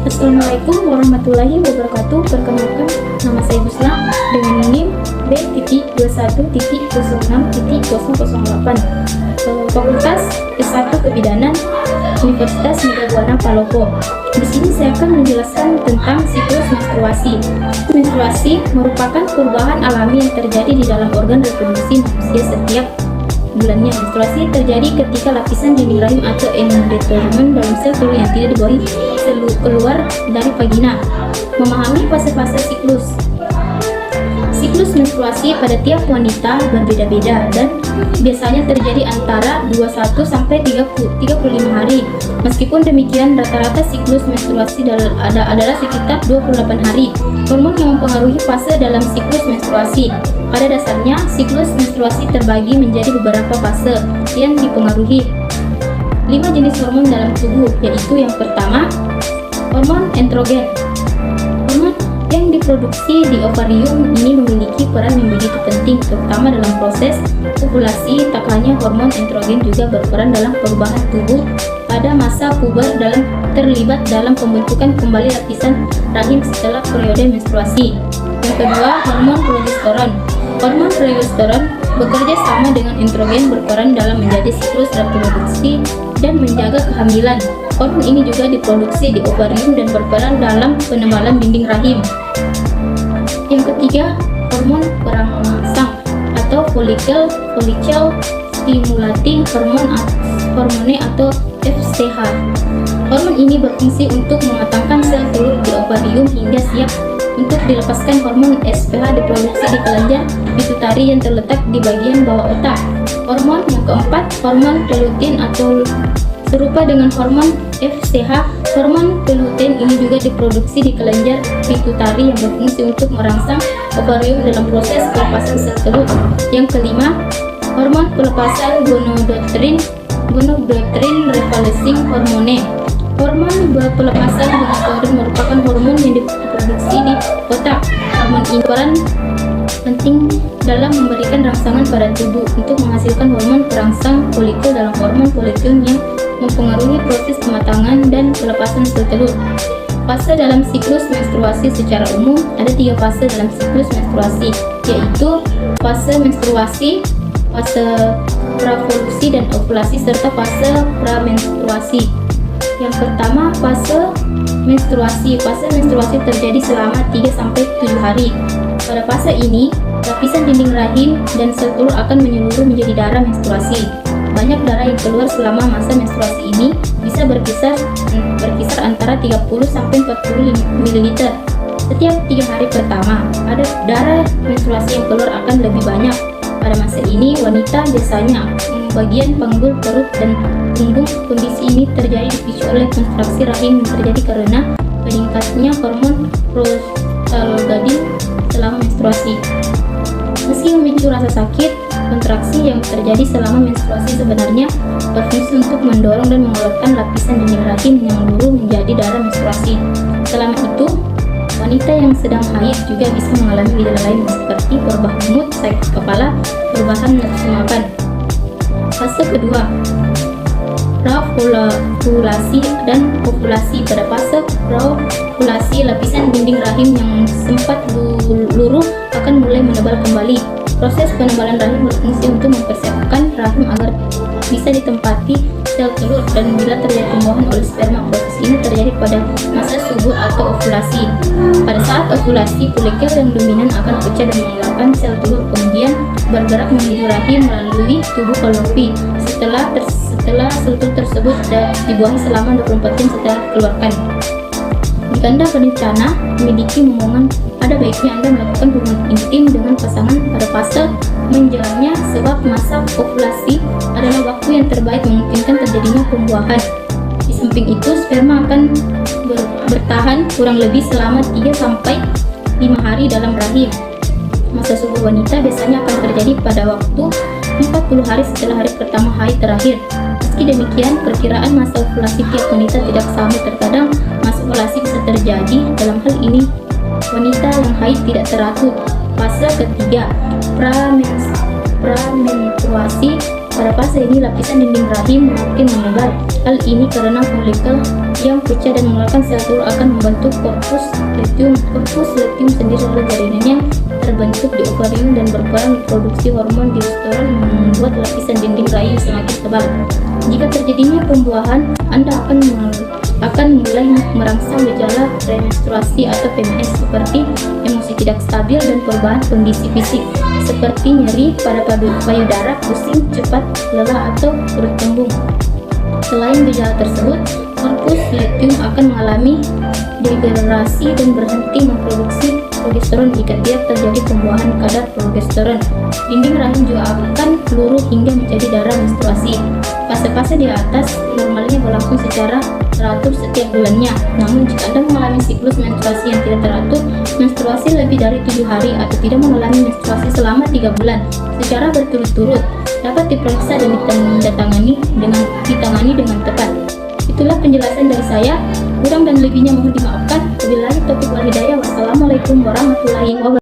Assalamualaikum warahmatullahi wabarakatuh. Perkenalkan, nama saya Busna dengan NIM B.21.06.008, Fakultas S1 Kebidanan, Universitas Midang Palopo. Di sini saya akan menjelaskan tentang siklus menstruasi. Menstruasi merupakan perubahan alami yang terjadi di dalam organ reproduksi manusia setiap bulannya. Menstruasi terjadi ketika lapisan dinding rahim atau endometrium dalam sel telur yang tidak dibawahi keluar dari vagina. Memahami fase-fase siklus. Siklus menstruasi pada tiap wanita berbeda-beda dan biasanya terjadi antara 21 sampai 35 hari. Meskipun demikian, rata-rata siklus menstruasi adalah sekitar 28 hari. Hormon yang mempengaruhi fase dalam siklus menstruasi. Pada dasarnya, siklus menstruasi terbagi menjadi beberapa fase yang dipengaruhi 5 jenis hormon dalam tubuh, yaitu yang pertama, hormon androgen. Hormon yang diproduksi di ovarium ini memiliki peran yang begitu penting, terutama dalam proses ovulasi. Tak hanya hormon androgen juga berperan dalam perubahan tubuh pada masa puber dalam terlibat dalam pembentukan kembali lapisan rahim setelah periode menstruasi. Yang kedua, hormon progesteron. Hormon progesteron bekerja sama dengan androgen, berperan dalam menjadi siklus reproduksi dan menjaga kehamilan. Hormon ini juga diproduksi di ovarium dan berperan dalam penebalan dinding rahim. Yang ketiga, hormon perangsang atau follicle stimulating hormone atau FSH. Hormon ini berfungsi untuk mematangkan sel telur di ovarium hingga siap untuk dilepaskan. Hormon FSH diproduksi di kelenjar pituitari yang terletak di bagian bawah otak. Hormon yang keempat, hormon lutein atau serupa dengan hormon FSH. Hormon lutein ini juga diproduksi di kelenjar pituitari yang berfungsi untuk merangsang ovarium dalam proses pelepasan sel telur. Yang kelima, hormon pelepasan gonadotropin releasing hormone. Hormon pelepasan gonadotropin merupakan hormon yang diproduksi di otak. Hormon ini berperan penting dalam memberikan rangsangan pada tubuh untuk menghasilkan hormon perangsang folikel dalam hormon folikel yang mempengaruhi proses pematangan dan pelepasan sel telur. Fase dalam siklus menstruasi secara umum ada 3 fase dalam siklus menstruasi, yaitu fase menstruasi, fase pravolusi dan ovulasi, serta fase pramenstruasi. Yang pertama, fase menstruasi. Fase menstruasi terjadi selama 3-7 hari. Pada fase ini, lapisan dinding rahim dan sel telur akan menyeluruh menjadi darah menstruasi. Banyak darah yang keluar selama masa menstruasi ini bisa berkisar antara 30-40 ml. Setiap 3 hari pertama, ada darah menstruasi yang keluar akan lebih banyak. Pada masa ini, wanita biasanya bagian panggul, perut, dan punggung. Kondisi ini terjadi dipicu oleh kontraksi rahim yang terjadi karena meningkatnya hormon prostaglandin selama menstruasi. Meski memicu rasa sakit, kontraksi yang terjadi selama menstruasi sebenarnya berfungsi untuk mendorong dan mengeluarkan lapisan dinding rahim yang luruh menjadi darah menstruasi. Selama itu, wanita yang sedang haid juga bisa mengalami gejala lain seperti perubahan mood, sakit kepala, perubahan nafsu makan. Fase kedua, praovulasi dan ovulasi. Pada fase praovulasi, lapisan dinding rahim yang sempat luruh akan mulai menebal kembali. Proses penebalan rahim berfungsi untuk mempersiapkan rahim agar bisa ditempati sel telur, dan bila terjadi pembuahan oleh sperma, proses ini terjadi pada masa subur atau ovulasi. Pada saat ovulasi, folikel yang dominan akan pecah dan mengeluarkan sel telur, kemudian bergerak menuju rahim melalui tubuh fallopi. Setelah sel telur tersebut dibuahi selama 24 jam setelah dikeluarkan. Jika Anda berencana memiliki momongan, ada baiknya Anda melakukan hubungan intim dengan pasangan pada fase menjelasnya, sebab masa ovulasi adalah waktu yang terbaik memungkinkan terjadinya pembuahan. Di samping itu, sperma akan bertahan kurang lebih selama 3-5 hari dalam rahim. Masa subur wanita biasanya akan terjadi pada waktu 40 hari setelah hari pertama haid terakhir. Meski demikian, perkiraan masa ovulasi tiap wanita tidak sama. Terkadang masa ovulasi bisa terjadi. Dalam hal ini, wanita yang haid tidak teratur. Fase ketiga, pramenstruasi. Pada fase ini lapisan dinding rahim makin menyebar. Hal ini karena folikel yang pecah dan mengeluarkan sel telur akan membentuk korpus luteum. Korpus luteum sendiri adalah jaringan yang terbentuk di ovarium dan berperan memproduksi hormon testosteron yang membuat lapisan dinding rahim semakin tebal. Jika terjadinya pembuahan, Anda akan mulai merangsang gejala premenstruasi atau PMS seperti emosi tidak stabil dan perubahan kondisi fisik seperti nyeri pada payudara, pusing, cepat lelah atau perut kembung. Selain gejala tersebut, korpus luteum akan mengalami degenerasi dan berhenti memproduksi progesteron jika tidak terjadi pembuahan kadar progesteron. Dinding rahim juga akan luruh hingga menjadi darah menstruasi. Fase-fase di atas normalnya berlangsung secara teratur setiap bulannya. Namun jika Anda mengalami siklus menstruasi yang tidak teratur, menstruasi lebih dari 7 hari atau tidak mengalami menstruasi selama 3 bulan secara berturut-turut, dapat diperiksa dan ditangani dengan tepat. Itulah penjelasan dari saya. Kurang dan lebihnya mohon dimaafkan. Wabillahi taufiq wal hidayah. Wassalamualaikum warahmatullahi wabarakatuh.